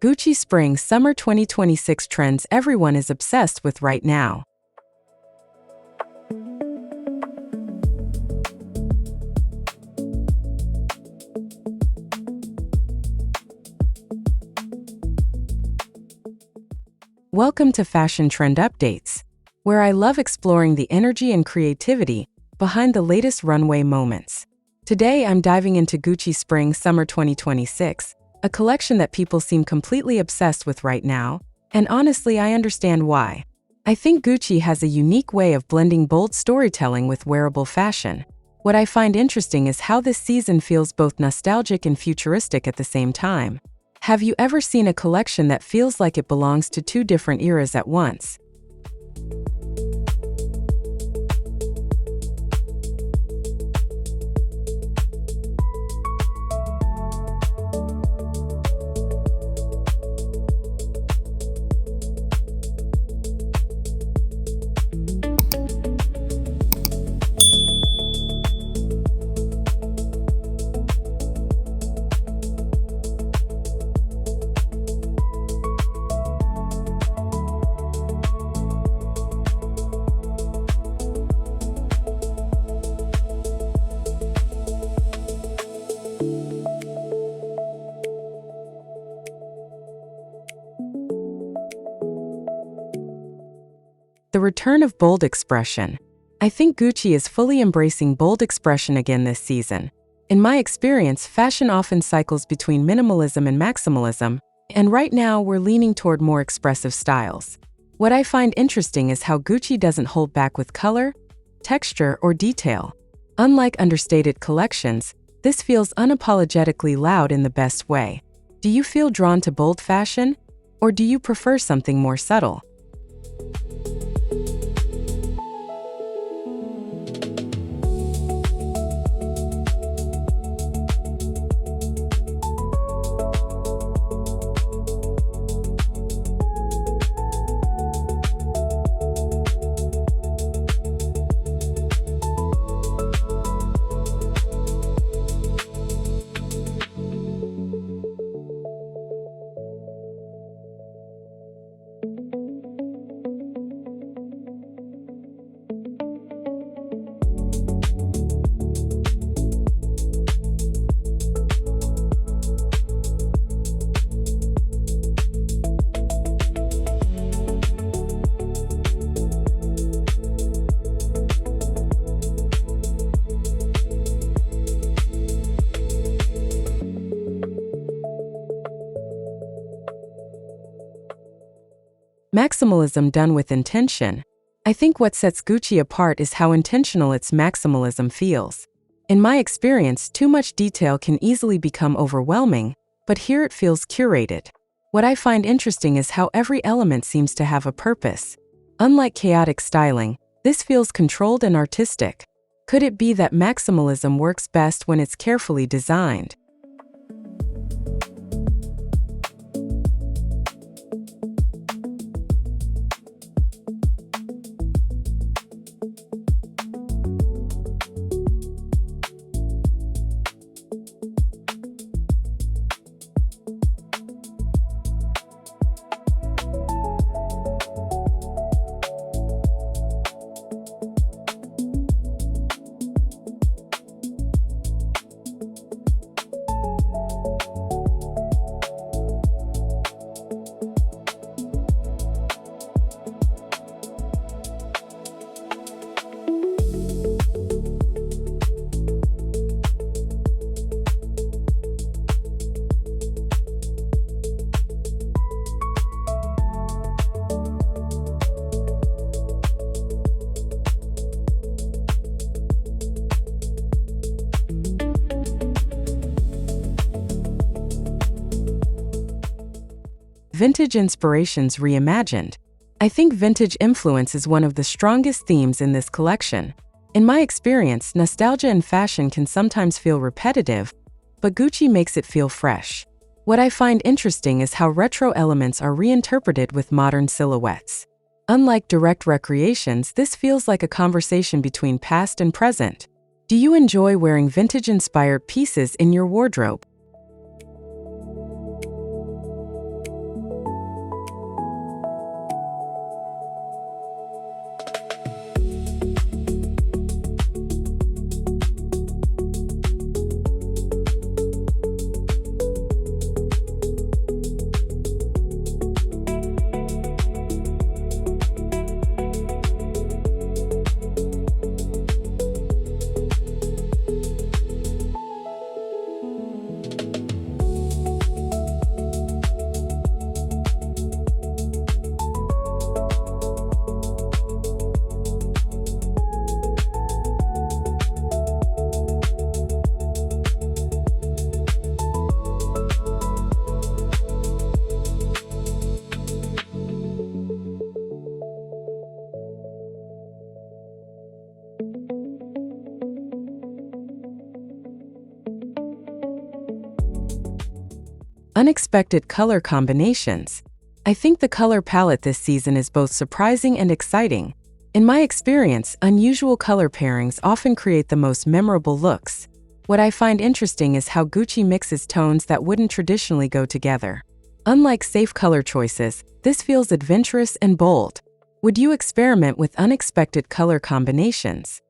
Gucci Spring Summer 2026 trends everyone is obsessed with right now. Welcome to Fashion Trend Updates, where I love exploring the energy and creativity behind the latest runway moments. Today I'm diving into Gucci Spring Summer 2026, a collection that people seem completely obsessed with right now, and honestly I understand why. I think Gucci has a unique way of blending bold storytelling with wearable fashion. What I find interesting is how this season feels both nostalgic and futuristic at the same time. Have you ever seen a collection that feels like it belongs to two different eras at once? The return of bold expression. I think Gucci is fully embracing bold expression again this season. In my experience, fashion often cycles between minimalism and maximalism, and right now we're leaning toward more expressive styles. What I find interesting is how Gucci doesn't hold back with color, texture, or detail. Unlike understated collections, this feels unapologetically loud in the best way. Do you feel drawn to bold fashion, or do you prefer something more subtle? Maximalism done with intention. I think what sets Gucci apart is how intentional its maximalism feels. In my experience, too much detail can easily become overwhelming, but here it feels curated. What I find interesting is how every element seems to have a purpose. Unlike chaotic styling, this feels controlled and artistic. Could it be that maximalism works best when it's carefully designed? Vintage inspirations reimagined. I think vintage influence is one of the strongest themes in this collection. In my experience, nostalgia in fashion can sometimes feel repetitive, but Gucci makes it feel fresh. What I find interesting is how retro elements are reinterpreted with modern silhouettes. Unlike direct recreations, this feels like a conversation between past and present. Do you enjoy wearing vintage-inspired pieces in your wardrobe? Unexpected color combinations. I think the color palette this season is both surprising and exciting. In my experience, unusual color pairings often create the most memorable looks. What I find interesting is how Gucci mixes tones that wouldn't traditionally go together. Unlike safe color choices, this feels adventurous and bold. Would you experiment with unexpected color combinations?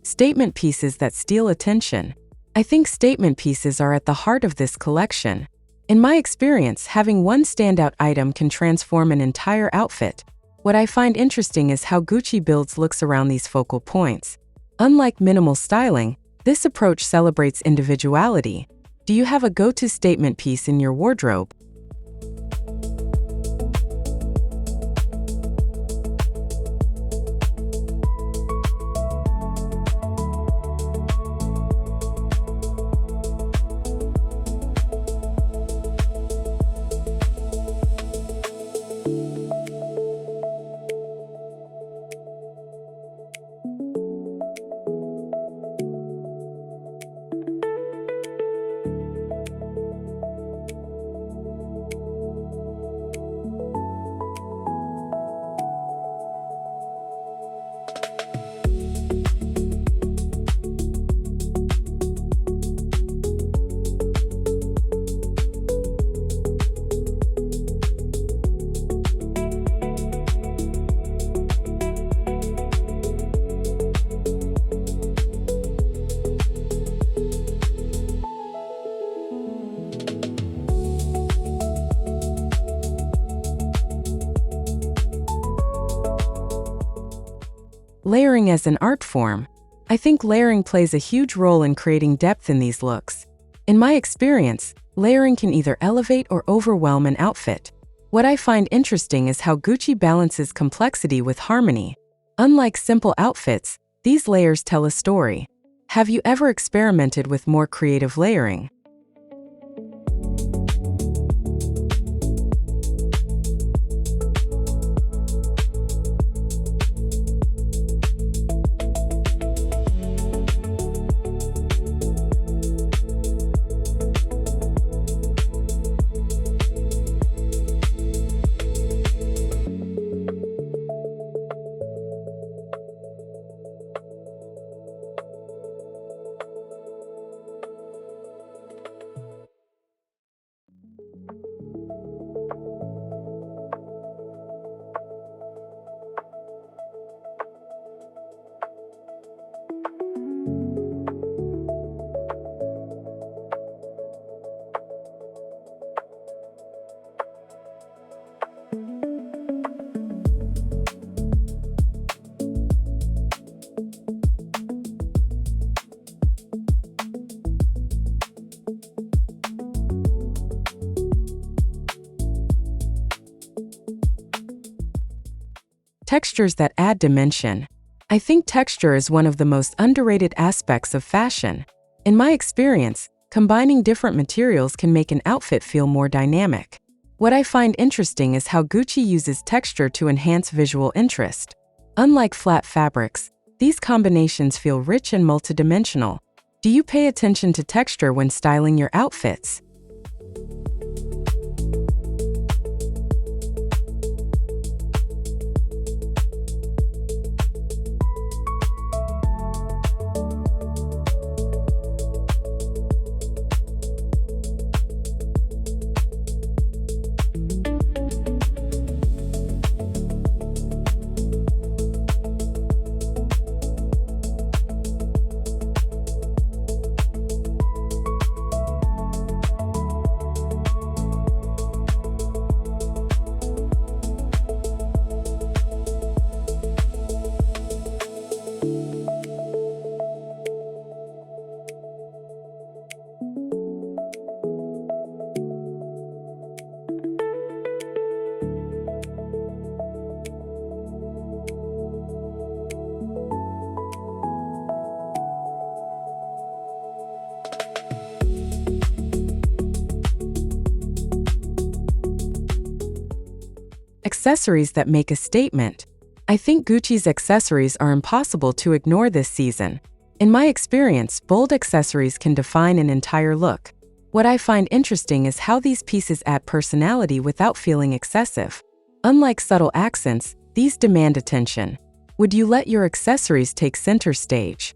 Statement pieces that steal attention. I think statement pieces are at the heart of this collection. In my experience, having one standout item can transform an entire outfit. What I find interesting is how Gucci builds looks around these focal points. Unlike minimal styling, this approach celebrates individuality. Do you have a go-to statement piece in your wardrobe? Layering as an art form. I think layering plays a huge role in creating depth in these looks. In my experience, layering can either elevate or overwhelm an outfit. What I find interesting is how Gucci balances complexity with harmony. Unlike simple outfits, these layers tell a story. Have you ever experimented with more creative layering? Textures that add dimension. I think texture is one of the most underrated aspects of fashion. In my experience, combining different materials can make an outfit feel more dynamic. What I find interesting is how Gucci uses texture to enhance visual interest. Unlike flat fabrics, these combinations feel rich and multidimensional. Do you pay attention to texture when styling your outfits? Accessories that make a statement. I think Gucci's accessories are impossible to ignore this season. In my experience, bold accessories can define an entire look. What I find interesting is how these pieces add personality without feeling excessive. Unlike subtle accents, these demand attention. Would you let your accessories take center stage?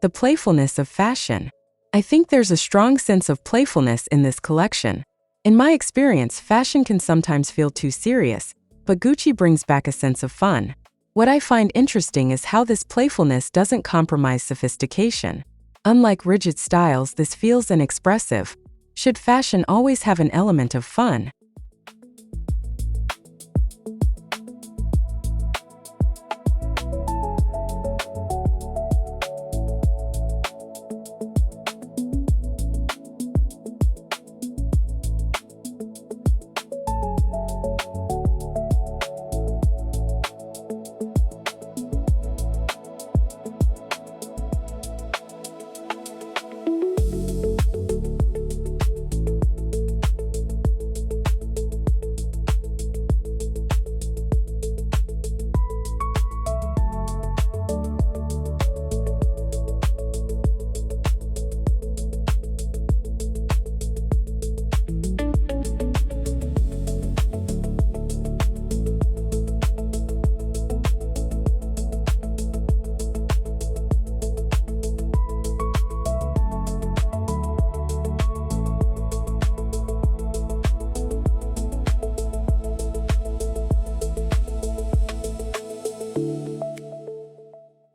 The playfulness of fashion. I think there's a strong sense of playfulness in this collection. In my experience, fashion can sometimes feel too serious, but Gucci brings back a sense of fun. What I find interesting is how this playfulness doesn't compromise sophistication. Unlike rigid styles, this feels expressive. Should fashion always have an element of fun?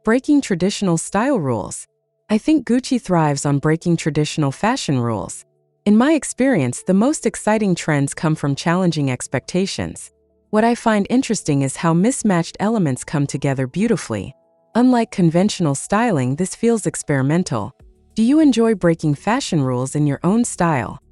Breaking traditional style rules. I think Gucci thrives on breaking traditional fashion rules. In my experience, the most exciting trends come from challenging expectations. What I find interesting is how mismatched elements come together beautifully. Unlike conventional styling, this feels experimental. Do you enjoy breaking fashion rules in your own style?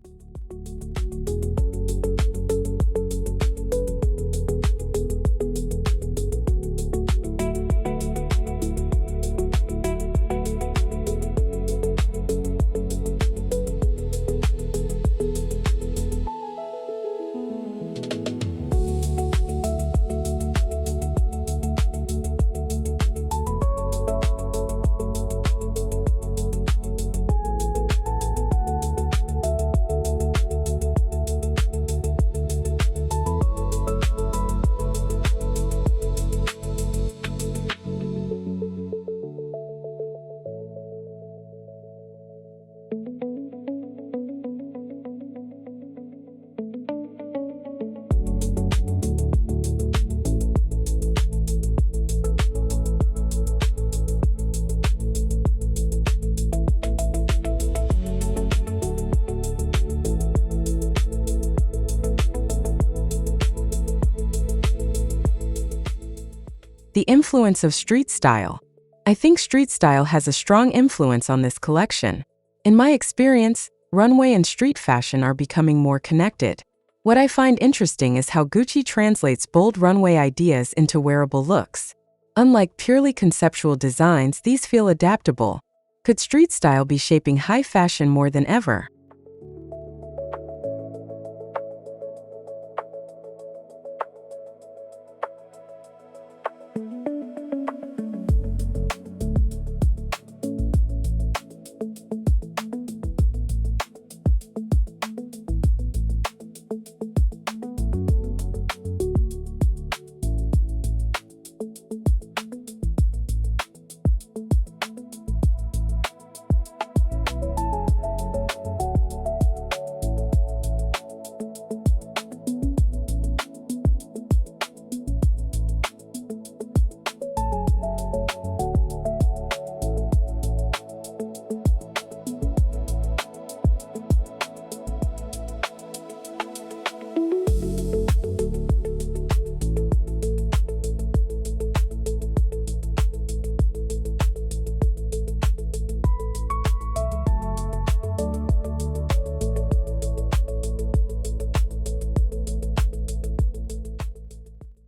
The influence of street style. I think street style has a strong influence on this collection. In my experience, runway and street fashion are becoming more connected. What I find interesting is how Gucci translates bold runway ideas into wearable looks. Unlike purely conceptual designs, these feel adaptable. Could street style be shaping high fashion more than ever?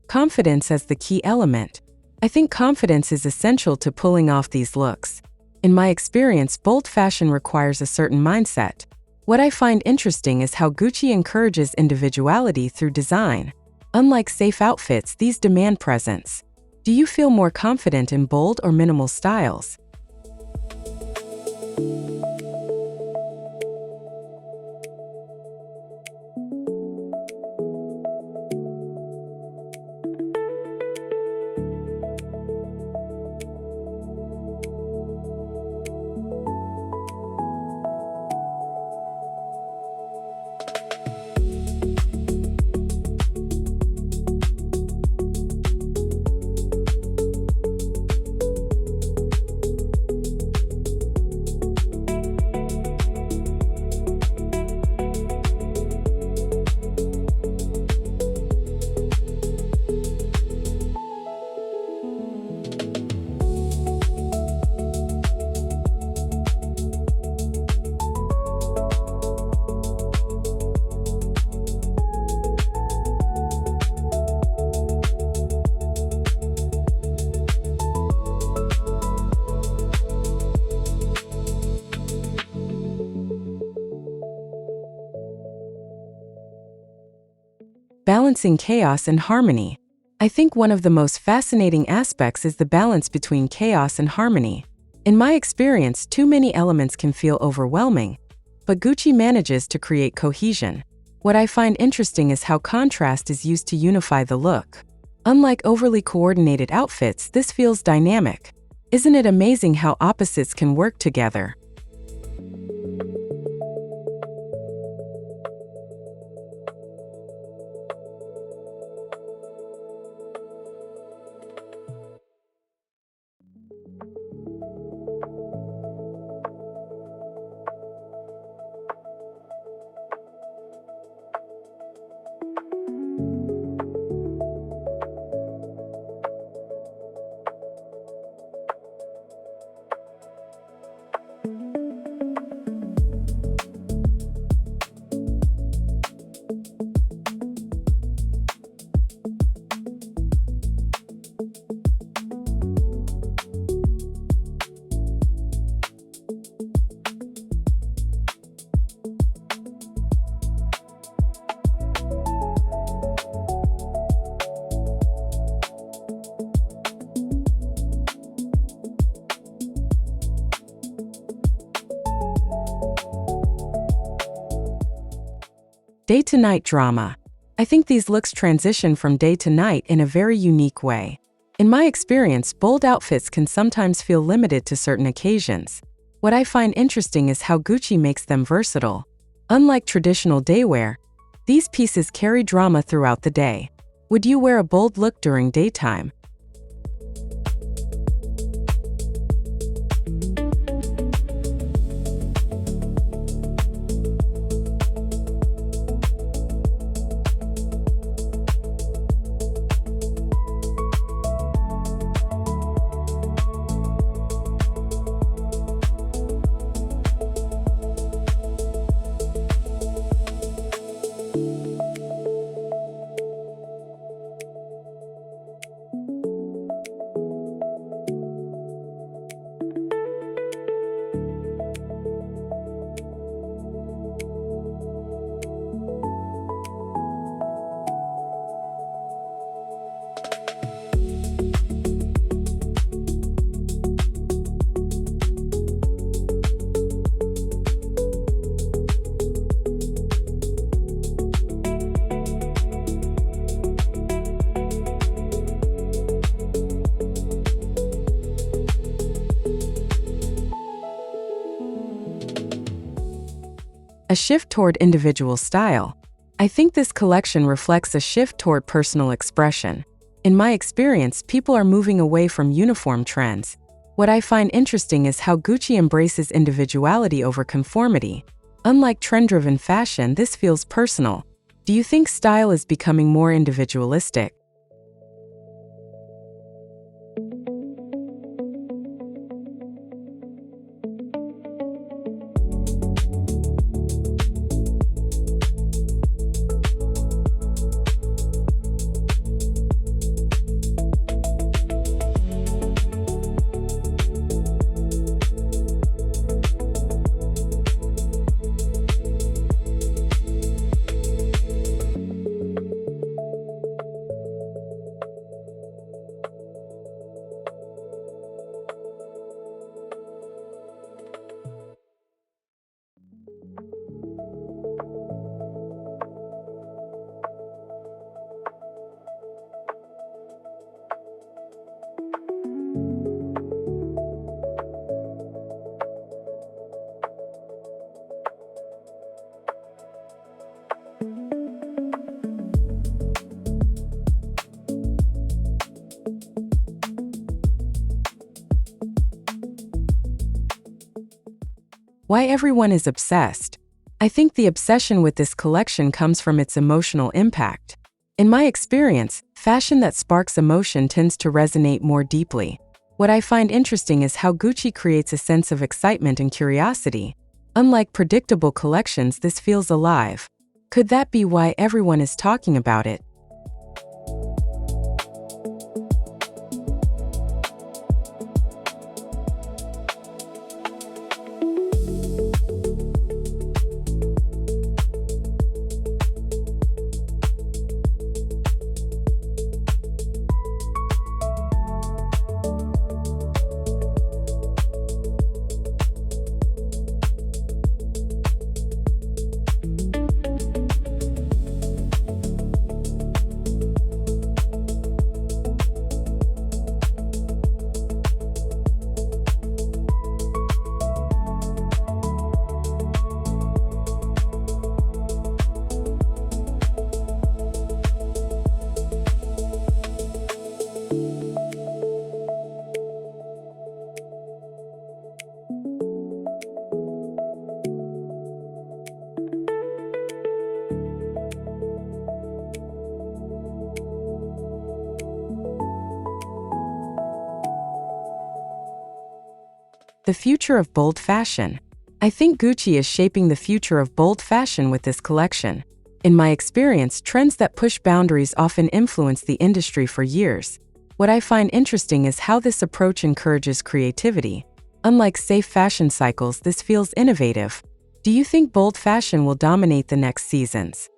Confidence as the key element. I think confidence is essential to pulling off these looks. In my experience, bold fashion requires a certain mindset. What I find interesting is how Gucci encourages individuality through design. Unlike safe outfits, these demand presence. Do you feel more confident in bold or minimal styles? Balancing chaos and harmony. I think one of the most fascinating aspects is the balance between chaos and harmony. In my experience, too many elements can feel overwhelming, but Gucci manages to create cohesion. What I find interesting is how contrast is used to unify the look. Unlike overly coordinated outfits, this feels dynamic. Isn't it amazing how opposites can work together? Day to night drama. I think these looks transition from day to night in a very unique way. In my experience, bold outfits can sometimes feel limited to certain occasions. What I find interesting is how Gucci makes them versatile. Unlike traditional daywear, these pieces carry drama throughout the day. Would you wear a bold look during daytime? A shift toward individual style. I think this collection reflects a shift toward personal expression. In my experience, people are moving away from uniform trends. What I find interesting is how Gucci embraces individuality over conformity. Unlike trend-driven fashion, this feels personal. Do you think style is becoming more individualistic? Why everyone is obsessed. I think the obsession with this collection comes from its emotional impact. In my experience, fashion that sparks emotion tends to resonate more deeply. What I find interesting is how Gucci creates a sense of excitement and curiosity. Unlike predictable collections, this feels alive. Could that be why everyone is talking about it? The future of bold fashion. I think Gucci is shaping the future of bold fashion with this collection. In my experience, trends that push boundaries often influence the industry for years. What I find interesting is how this approach encourages creativity. Unlike safe fashion cycles, this feels innovative. Do you think bold fashion will dominate the next seasons?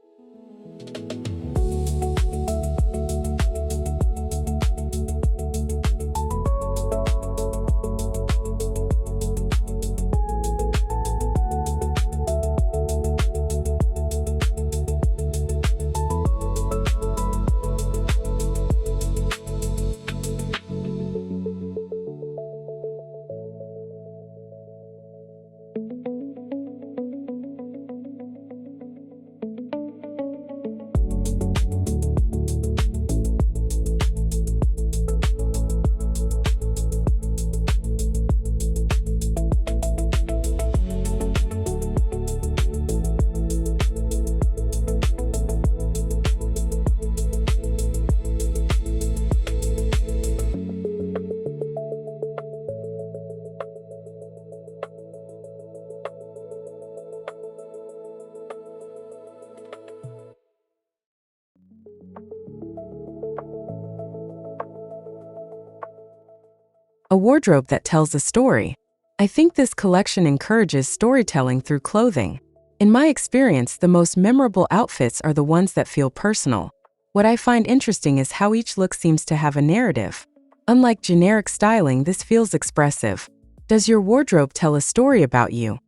A wardrobe that tells a story. I think this collection encourages storytelling through clothing. In my experience, the most memorable outfits are the ones that feel personal. What I find interesting is how each look seems to have a narrative. Unlike generic styling, this feels expressive. Does your wardrobe tell a story about you?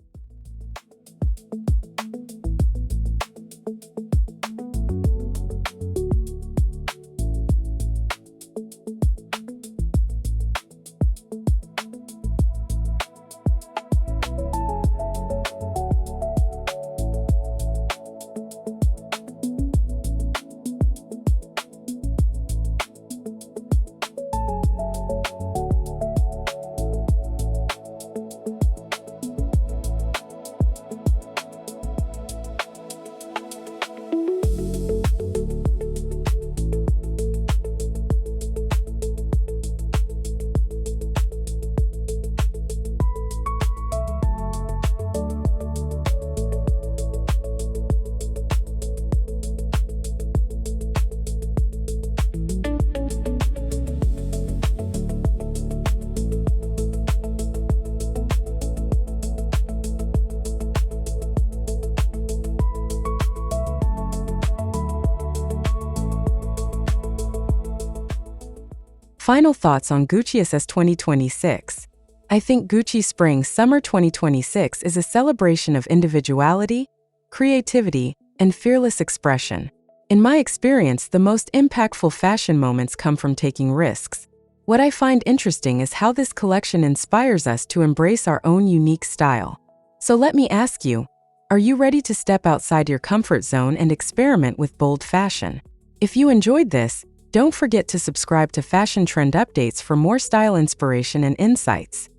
Final thoughts on Gucci SS 2026. I think Gucci Spring Summer 2026 is a celebration of individuality, creativity, and fearless expression. In my experience, the most impactful fashion moments come from taking risks. What I find interesting is how this collection inspires us to embrace our own unique style. So let me ask you, are you ready to step outside your comfort zone and experiment with bold fashion? If you enjoyed this, don't forget to subscribe to Fashion Trend Updates for more style inspiration and insights.